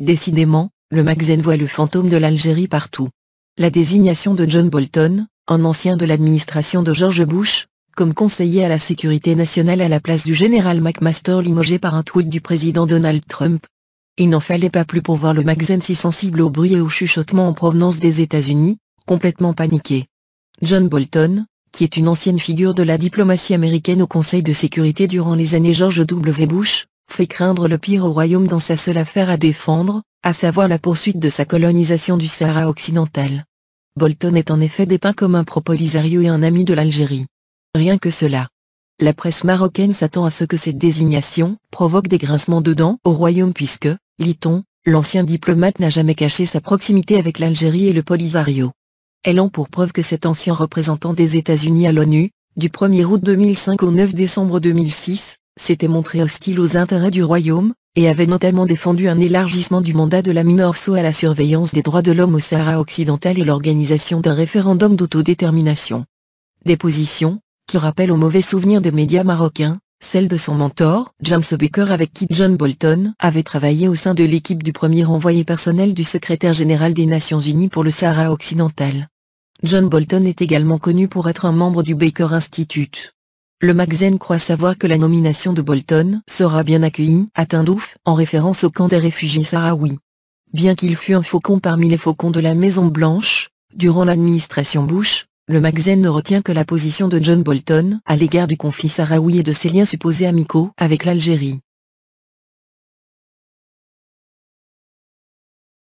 Décidément, le magazine voit le fantôme de l'Algérie partout. La désignation de John Bolton, un ancien de l'administration de George Bush, comme conseiller à la sécurité nationale à la place du général McMaster limogé par un tweet du président Donald Trump. Il n'en fallait pas plus pour voir le magazine si sensible au bruit et au chuchotement en provenance des États-Unis, complètement paniqué. John Bolton, qui est une ancienne figure de la diplomatie américaine au Conseil de sécurité durant les années George W. Bush, fait craindre le pire au royaume dans sa seule affaire à défendre, à savoir la poursuite de sa colonisation du Sahara occidental. Bolton est en effet dépeint comme un pro-Polisario et un ami de l'Algérie. Rien que cela. La presse marocaine s'attend à ce que cette désignation provoque des grincements de dents au royaume puisque, lit-on, l'ancien diplomate n'a jamais caché sa proximité avec l'Algérie et le Polisario. Elle ont pour preuve que cet ancien représentant des États-Unis à l'ONU, du 1er août 2005 au 9 décembre 2006, s'était montré hostile aux intérêts du royaume, et avait notamment défendu un élargissement du mandat de la MINURSO à la surveillance des droits de l'homme au Sahara occidental et l'organisation d'un référendum d'autodétermination. Des positions, qui rappellent au mauvais souvenir des médias marocains, celle de son mentor, James Baker avec qui John Bolton avait travaillé au sein de l'équipe du premier envoyé personnel du secrétaire général des Nations Unies pour le Sahara occidental. John Bolton est également connu pour être un membre du Baker Institute. Le magazine croit savoir que la nomination de Bolton sera bien accueillie à Tindouf, en référence au camp des réfugiés sahraouis. Bien qu'il fût un faucon parmi les faucons de la Maison Blanche, durant l'administration Bush, le magazine ne retient que la position de John Bolton à l'égard du conflit sahraoui et de ses liens supposés amicaux avec l'Algérie.